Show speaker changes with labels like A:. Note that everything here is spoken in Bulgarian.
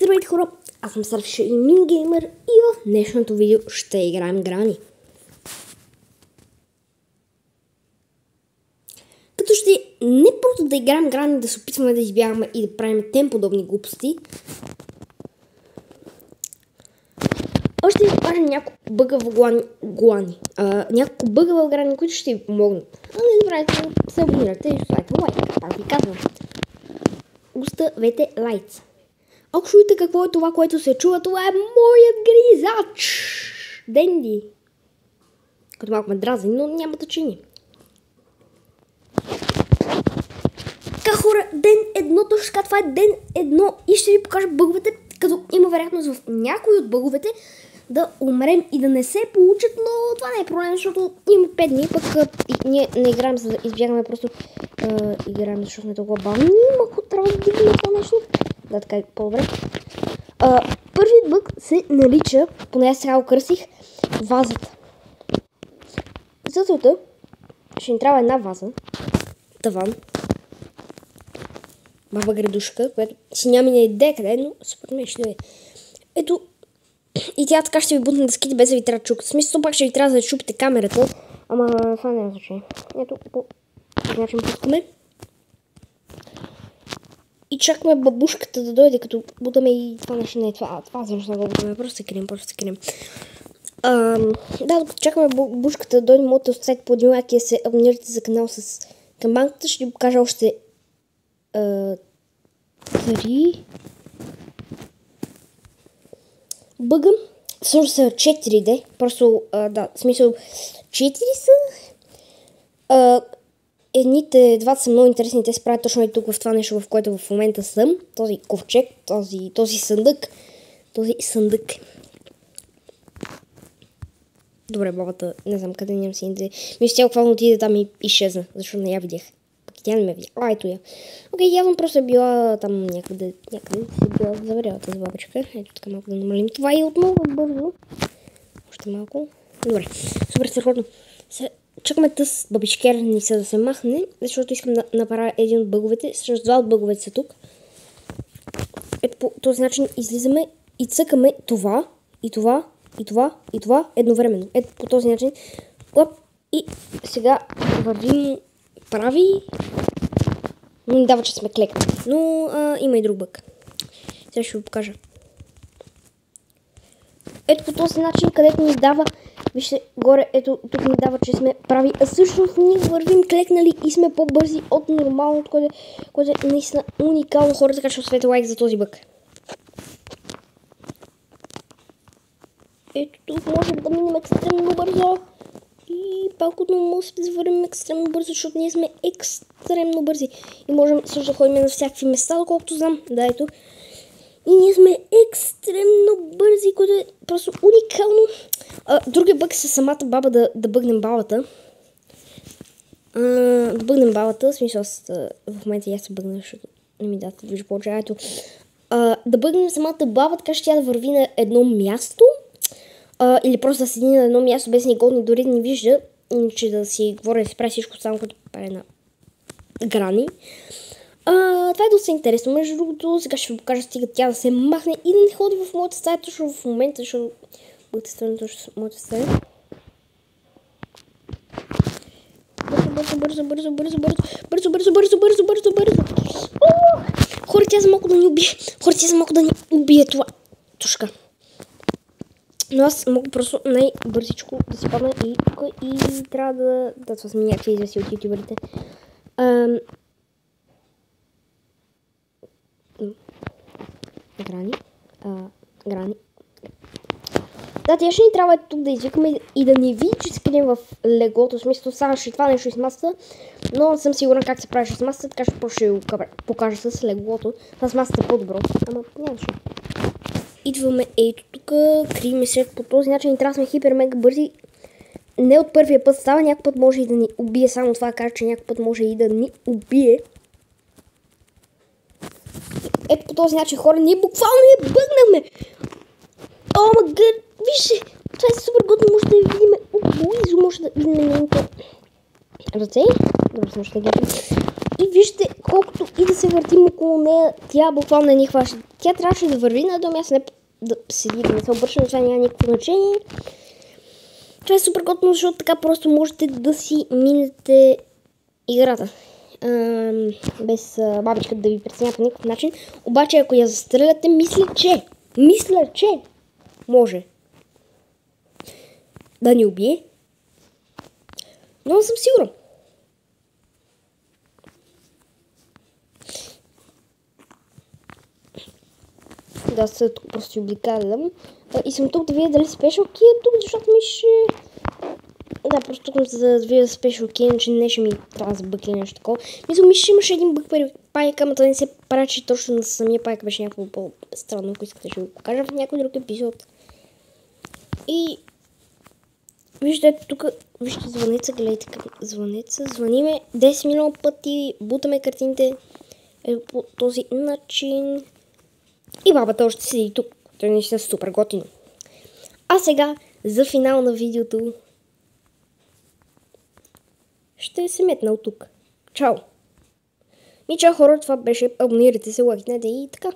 A: Здравейте хора, аз съм Старфиш и Мингеймър и в днешното видео ще играем Грани. Като ще не просто да играем Грани, да се опитваме да избягаме и да правим тем подобни глупости. Още ви покажа няколко бъга в няколко бъга в Грани, които ще ви помогнат. А не забравяйте да се абонирате и слагате лайк, пак ви казвам. Оставете лайк. Ако чуете какво е това, което се чува, това е моят гризач! Денди. Като малко ме дразни, но няма значение. Така хора, ден едно, точно така, това е ден едно и ще ви покажа бъговете, като има вероятност в някои от бъговете да умрем и да не се получат, но това не е проблем, защото има 5 дни, пък ние не играем за да избягаме, просто играем, защото сме толкова бавни. Ако трябва да дигнем това нещо. Да, така е по-добре. Първият бъг се нарича, поне аз сега го кръстих, вазата. За целта ще ни трябва една ваза, таван, баба градушка, която си няма ни идея къде, но според мен ще е. Ето, и тя така ще ви бутне дъските без да ви трябва да чупите. В смисъл пак ще ви трябва да чупите камерата, ама това няма значение. Ето, по този начин пускаме. И чакаме бабушката да дойде, като бутаме и това нещо не е това. Това защо не го бутаме, просто се крием, Да, докато чакаме бабушката да дойде, можете да оставите по един лайк и да се абонирате за канал с камбанката. Ще ви покажа още 3 бъга. Също са 4D, просто да, в смисъл 4 са. Едните двата са много интересни, те се правят точно и тук в това нещо, в което в момента съм. Този ковчег, този съндък. Добре, бабата, не знам къде нямам си идея. Мисля, тя буквално отиде там и изчезна, защото не я видях. Пък тя не ме видя. Ето я. Окей, явно просто е била там някъде си е била заваряла тази бабичка. Ето така малко да намалим това и отново бързо. Още малко. Добре, супер страхотно. Чакаме тъс бабичкер ни се да се махне, защото искам да направя един от бъговете. Също два от бъговете са тук. Ето по този начин излизаме и цъкаме това, и това, и това, и това едновременно. Ето по този начин. Оп, и сега вървим прави. Но не дава, че сме клекнали. Но има и друг бъг. Сега ще ви покажа. Ето по този начин, където ни дава. Вижте, горе, ето, тук ни дава, че сме прави, а всъщност ние вървим клекнали и сме по-бързи от нормалното, което е наистина уникално, хора, така че оставете лайк за този бъг. Ето тук можем да минем екстремно бързо и пак отново може да завървим екстремно бързо, защото ние сме екстремно бързи и можем също да ходим на всякакви места, доколкото знам, да, ето. И ние сме екстремно бързи, което е просто уникално. Другия бъг със самата баба да бъгнем бабата. Да бъгнем бабата, в смисъл в момента я се бъгна, защото не ми дадат да вижда повече. Ето. Да бъгнем самата баба, така ще тя да върви на едно място. Или просто да седи на едно място без негодни, дори да не вижда. Иначе да си говоря, да си прави всичко само като прави на Грани. Това е доста интересно. Между другото, сега ще ви покажа, стига тя да се махне и да не ходи в моята стая точно в момента, защото бъдете страни точно в моята стая. Бързо. Хора, тя за малко да ни убие. Това. Тушка. Но аз мога просто най-бързичко да си падна и трябва да това сме някакви известни от ютуберите. Грани. Да, тя ще ни трябва тук да извикаме и да не види, че се крием в леглото. В смисъл, сега ще това нещо с масата, но не съм сигурна как се прави с масата, така ще го покажа с леглото. Това с масата е по-добро, ама нямаше. Идваме ето тук, крием се по този начин и трябва да сме хипер-мега бързи. Не от първия път става, някой път може и да ни убие, само това кажа, че някой път може и да ни убие. Ето по този начин, хора, ние буквално я бъгнахме. О, магър, вижте, това е супер готно, може да я видим отблизо, може да видим нейните ръце. Добре, съм ще гледам. И вижте, колкото и да се въртим около нея, тя буквално не ни хваща. Тя трябваше да върви на едно място, не да седи, да не се обръща, но това няма никакво значение. Това е супер готино, защото така просто можете да си минете играта. Без бабичката да ви преценя по никакъв начин. Обаче, ако я застреляте, мисля, че може да ни убие. Но не съм сигурен. Да, сега тук просто си обикалям. И съм тук да видя дали Special Key е тук, защото ми ще... Да, просто тук за да видя Special Key, иначе не ще ми трябва за бък или нещо такова. Мисля, ми ще имаше един бък при пайка, ама това не се прачи точно на самия пайка, беше някакво по-странно, ако искате ще го покажа в някой друг епизод. И... Виждате тук, вижте звънеца, гледайте към звънеца. Звъниме 10 милиона пъти, бутаме картините по този начин. И бабата още седи тук. Това е наистина супер готино. А сега, за финал на видеото, ще се метна от тук. Чао! Чао хора, това беше. Абонирайте се, лайкнете и така.